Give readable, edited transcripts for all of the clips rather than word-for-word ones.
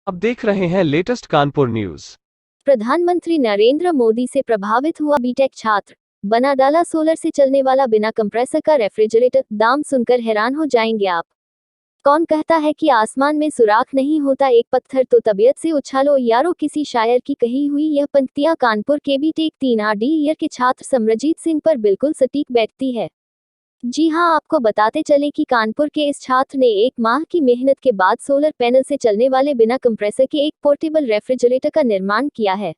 आप देख रहे हैं लेटेस्ट कानपुर न्यूज। प्रधानमंत्री नरेंद्र मोदी से प्रभावित हुआ बीटेक छात्र, बना डाला सोलर से चलने वाला बिना कंप्रेसर का रेफ्रिजरेटर। दाम सुनकर हैरान हो जाएंगे आप। कौन कहता है कि आसमान में सुराख नहीं होता एक पत्थर तो तबीयत से उछालो यारो। किसी शायर की कही हुई यह पंक्तियां कानपुर के बीटेक 3 ईयर के छात्र समरजीत सिंह पर बिल्कुल सटीक बैठती है। जी हां, आपको बताते चले कि कानपुर के इस छात्र ने 1 माह की मेहनत के बाद सोलर पैनल से चलने वाले बिना कंप्रेसर के एक पोर्टेबल रेफ्रिजरेटर का निर्माण किया है,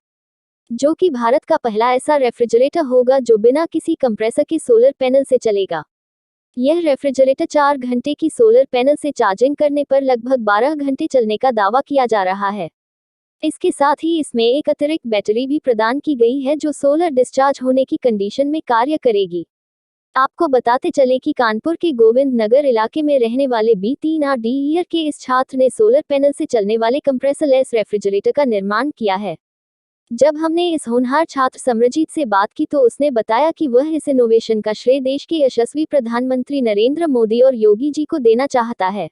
जो कि भारत का पहला ऐसा रेफ्रिजरेटर होगा जो बिना किसी कंप्रेसर के सोलर पैनल से चलेगा। यह रेफ्रिजरेटर 4 घंटे की सोलर पैनल से चार्जिंग करने पर लगभग 12 घंटे चलने का दावा किया जा रहा है। इसके साथ ही इसमें एक अतिरिक्त बैटरी भी प्रदान की गई है जो सोलर डिस्चार्ज होने की कंडीशन में कार्य करेगी। आपको बताते चले कि कानपुर के गोविंद नगर इलाके में रहने वाले B3 ईयर के इस छात्र ने सोलर पैनल से चलने वाले कंप्रेसर लेस रेफ्रिजरेटर का निर्माण किया है। जब हमने इस होनहार छात्र समरजीत से बात की तो उसने बताया कि वह इस इनोवेशन का श्रेय देश के यशस्वी प्रधानमंत्री नरेंद्र मोदी और योगी जी को देना चाहता है,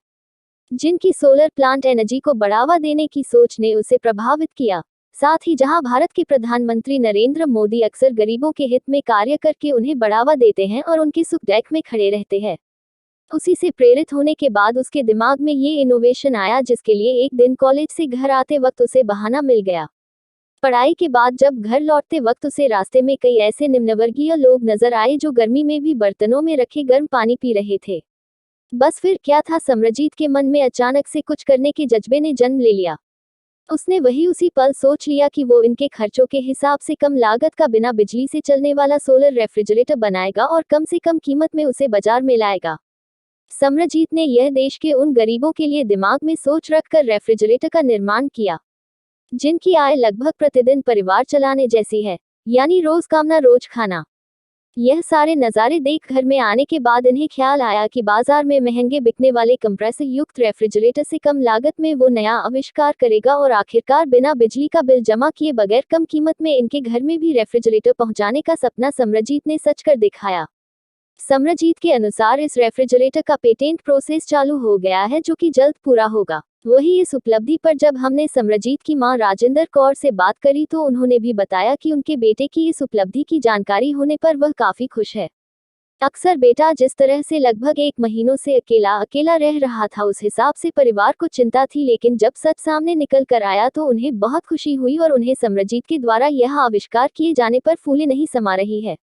जिनकी सोलर प्लांट एनर्जी को बढ़ावा देने की सोच ने उसे प्रभावित किया। साथ ही जहां भारत के प्रधानमंत्री नरेंद्र मोदी अक्सर गरीबों के हित में कार्य करके उन्हें बढ़ावा देते हैं और उनके सुख दुख में खड़े रहते हैं, उसी से प्रेरित होने के बाद उसके दिमाग में ये इनोवेशन आया, जिसके लिए एक दिन कॉलेज से घर आते वक्त उसे बहाना मिल गया। पढ़ाई के बाद जब घर लौटते वक्त उसे रास्ते में कई ऐसे निम्नवर्गीय लोग नजर आए जो गर्मी में भी बर्तनों में रखे गर्म पानी पी रहे थे। बस फिर क्या था, समरजीत के मन में अचानक से कुछ करने के जज्बे ने जन्म ले लिया। उसने उसी पल सोच लिया कि वो इनके खर्चों के हिसाब से कम लागत का बिना बिजली से चलने वाला सोलर रेफ्रिजरेटर बनाएगा और कम से कम कीमत में उसे बाजार में लाएगा। समरजीत ने यह देश के उन गरीबों के लिए दिमाग में सोच रखकर रेफ्रिजरेटर का निर्माण किया, जिनकी आय लगभग प्रतिदिन परिवार चलाने जैसी है, यानी रोज कामना रोज खाना। यह सारे नज़ारे देख घर में आने के बाद इन्हें ख्याल आया कि बाजार में महंगे बिकने वाले कंप्रेसर युक्त रेफ्रिजरेटर से कम लागत में वो नया आविष्कार करेगा और आखिरकार बिना बिजली का बिल जमा किए बगैर कम कीमत में इनके घर में भी रेफ्रिजरेटर पहुंचाने का सपना समरजीत ने सच कर दिखाया। समरजीत के अनुसार इस रेफ्रिजरेटर का पेटेंट प्रोसेस चालू हो गया है, जो कि जल्द पूरा होगा। वही इस उपलब्धि पर जब हमने समरजीत की मां राजेंद्र कौर से बात करी तो उन्होंने भी बताया कि उनके बेटे की इस उपलब्धि की जानकारी होने पर वह काफी खुश है। अक्सर बेटा जिस तरह से लगभग 1 महीनों से अकेला रह रहा था, उस हिसाब से परिवार को चिंता थी, लेकिन जब सच सामने निकल कर आया तो उन्हें बहुत खुशी हुई और उन्हें समरजीत के द्वारा यह आविष्कार किए जाने पर फूले नहीं समा रही है।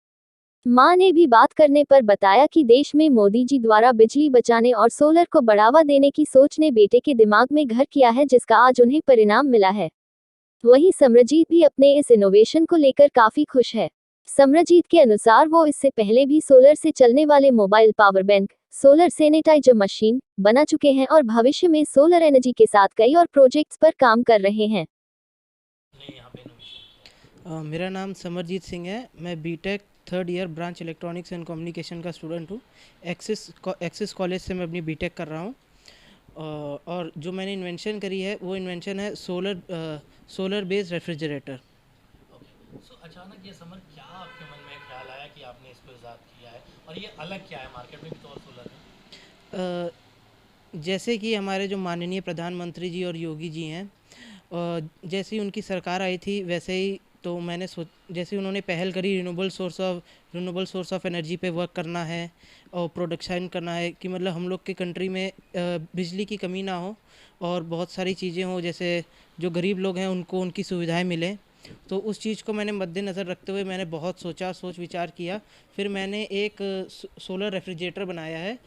मां ने भी बात करने पर बताया कि देश में मोदी जी द्वारा बिजली बचाने और सोलर को बढ़ावा देने की सोच ने बेटे के दिमाग में घर किया है, जिसका आज उन्हें परिणाम मिला है। वहीं समरजीत भी अपने इस इनोवेशन को लेकर काफी खुश है। समरजीत के अनुसार वो इससे पहले भी सोलर से चलने वाले mobile power bank, solar sanitizer machine बना चुके हैं और भविष्य में सोलर एनर्जी के साथ कई और प्रोजेक्ट्स पर काम कर रहे हैं। मेरा नाम समरजीत सिंह है। मैं B Tech 3rd year branch electronics and communication का स्टूडेंट हूँ। एक्सिस कॉलेज से मैं अपनी बीटेक कर रहा हूँ। और जो मैंने इन्वेंशन करी है वो इन्वेंशन है सोलर बेस्ड रेफ्रिजरेटर। अचानक ये समर क्या आपके मन में ख्याल आया कि आपने इसको इजाद किया है, और ये अलग क्या है मार्केट में भी तो और सोलर है? जैसे कि हमारे जो माननीय प्रधानमंत्री जी और योगी जी हैं, जैसे ही उनकी सरकार आई थी वैसे ही तो मैंने जैसे उन्होंने पहल करी रिन्यूएबल सोर्स ऑफ एनर्जी पे वर्क करना है और प्रोडक्शन करना है कि मतलब हम लोग के कंट्री में बिजली की कमी ना हो और बहुत सारी चीज़ें हो, जैसे जो गरीब लोग हैं उनको उनकी सुविधाएं मिलें। तो उस चीज़ को मैंने मद्देनज़र रखते हुए मैंने बहुत सोच विचार किया। फिर मैंने एक सोलर रेफ्रिजरेटर बनाया है।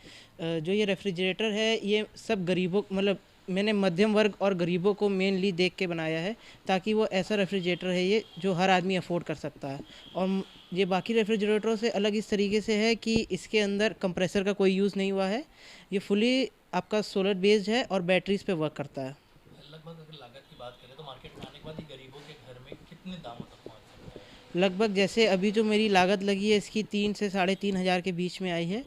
जो ये रेफ्रिजरेटर है ये सब गरीबों मतलब मैंने मध्यम वर्ग और गरीबों को मेनली देख के बनाया है, ताकि वो ऐसा रेफ्रिजरेटर है ये जो हर आदमी अफोर्ड कर सकता है। और ये बाकी रेफ्रिजरेटरों से अलग इस तरीके से है कि इसके अंदर कंप्रेसर का कोई यूज़ नहीं हुआ है। ये फुली आपका सोलर बेस्ड है और बैटरीज पे वर्क करता है। लगभग अगर लागत की बात करें तो मार्केट में आने के बाद ही गरीबों के घर में कितने दामों तक पहुंच सकता है? लगभग जैसे अभी जो मेरी लागत लगी है इसकी 3 से 3,500 के बीच में आई है।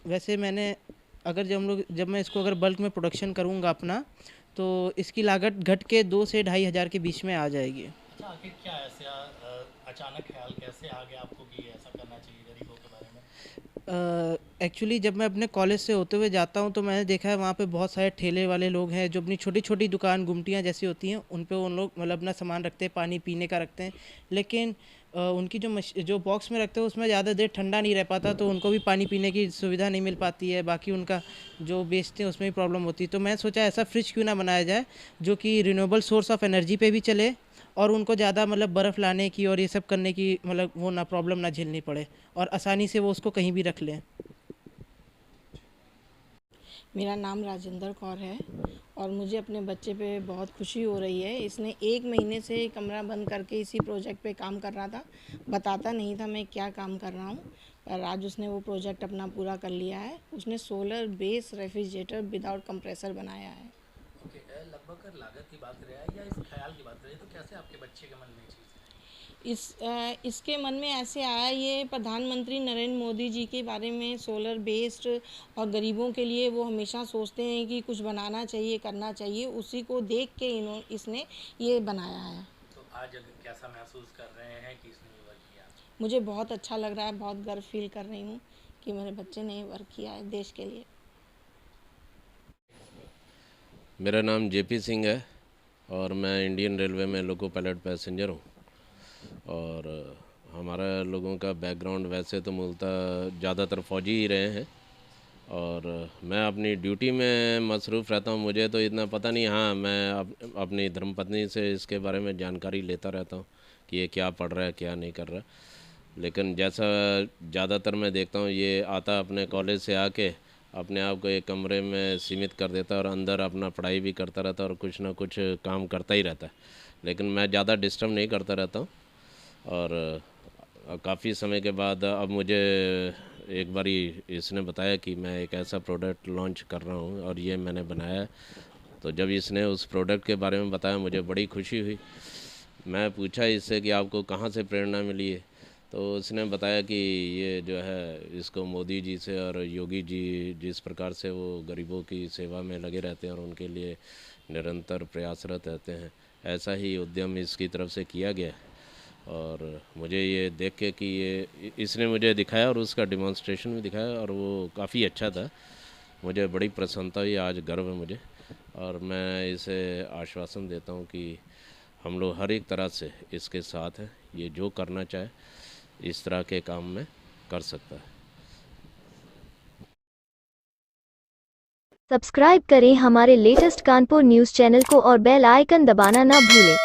वैसे मैंने अगर जब मैं इसको अगर बल्क में प्रोडक्शन करूँगा अपना, तो इसकी लागत घट के 2 से 2,500 के बीच में आ जाएगी। अच्छा, आखिर क्या ऐसा अचानक ख्याल कैसे आ गया आपको कि ऐसा करना चाहिए गरीबों के बारे में? एक्चुअली जब मैं अपने कॉलेज से होते हुए जाता हूँ तो मैंने देखा है वहाँ पे बहुत सारे ठेले वाले लोग हैं जो अपनी छोटी छोटी दुकान गुमटियाँ जैसी होती हैं उन पे उन लोग मतलब अपना सामान रखते हैं, पानी पीने का रखते हैं। लेकिन उनकी जो बॉक्स में रखते हैं उसमें ज़्यादा देर ठंडा नहीं रह पाता, तो उनको भी पानी पीने की सुविधा नहीं मिल पाती है। बाकी उनका जो बेचते हैं उसमें भी प्रॉब्लम होती है। तो मैं सोचा ऐसा फ्रिज क्यों ना बनाया जाए जो कि रिन्यूएबल सोर्स ऑफ एनर्जी पे भी चले और उनको ज़्यादा मतलब बर्फ़ लाने की और ये सब करने की मतलब वो ना प्रॉब्लम ना झेलनी पड़े और आसानी से वो उसको कहीं भी रख लें। मेरा नाम राजेंद्र कौर है और मुझे अपने बच्चे पे बहुत खुशी हो रही है। इसने 1 महीने से कमरा बंद करके इसी प्रोजेक्ट पे काम कर रहा था, बताता नहीं था मैं क्या काम कर रहा हूँ, पर आज उसने वो प्रोजेक्ट अपना पूरा कर लिया है। उसने solar base refrigerator without compressor बनाया है। ओके, लगभग लागत की बात करें या इस ख्याल की बात करें तो कैसे आपके बच्चे के मन में ये चीज़ आई? इसके मन में ऐसे आया, ये प्रधानमंत्री नरेंद्र मोदी जी के बारे में सोलर बेस्ड और गरीबों के लिए वो हमेशा सोचते हैं कि कुछ बनाना चाहिए, करना चाहिए, उसी को देख के इसने ये बनाया है। तो आज कैसा महसूस कर रहे हैं कि इसने ये वर्क किया? मुझे बहुत अच्छा लग रहा है, बहुत गर्व फील कर रही हूँ कि मेरे बच्चे ने ये वर्क किया है देश के लिए। मेरा नाम जेपी सिंह है और मैं इंडियन रेलवे में लोको पायलट पैसेंजर हूँ। और हमारा लोगों का बैकग्राउंड वैसे तो मूलतः ज़्यादातर फ़ौजी ही रहे हैं और मैं अपनी ड्यूटी में मसरूफ़ रहता हूँ। मुझे तो इतना पता नहीं, हाँ मैं अपनी धर्मपत्नी से इसके बारे में जानकारी लेता रहता हूँ कि ये क्या पढ़ रहा है क्या नहीं कर रहा। लेकिन जैसा ज़्यादातर मैं देखता हूँ, ये आता अपने कॉलेज से आके अपने आप को एक कमरे में सीमित कर देता है और अंदर अपना पढ़ाई भी करता रहता है और कुछ ना कुछ काम करता ही रहता है। लेकिन मैं ज़्यादा डिस्टर्ब नहीं करता रहता हूँ। और काफ़ी समय के बाद अब मुझे एक बारी इसने बताया कि मैं एक ऐसा प्रोडक्ट लॉन्च कर रहा हूँ और ये मैंने बनाया है। तो जब इसने उस प्रोडक्ट के बारे में बताया मुझे बड़ी खुशी हुई। मैं पूछा इससे कि आपको कहाँ से प्रेरणा मिली है, तो उसने बताया कि ये जो है इसको मोदी जी से और योगी जी जिस प्रकार से वो गरीबों की सेवा में लगे रहते हैं और उनके लिए निरंतर प्रयासरत रहते हैं, ऐसा ही उद्यम इसकी तरफ से किया गया है। और मुझे ये देख के कि ये इसने मुझे दिखाया और उसका डिमॉन्स्ट्रेशन भी दिखाया और वो काफ़ी अच्छा था। मुझे बड़ी प्रसन्नता हुई, आज गर्व है मुझे। और मैं इसे आश्वासन देता हूँ कि हम लोग हर एक तरह से इसके साथ हैं। ये जो करना चाहे इस तरह के काम में कर सकता है। सब्सक्राइब करें हमारे लेटेस्ट कानपुर न्यूज़ चैनल को और बेल आइकन दबाना ना भूलें।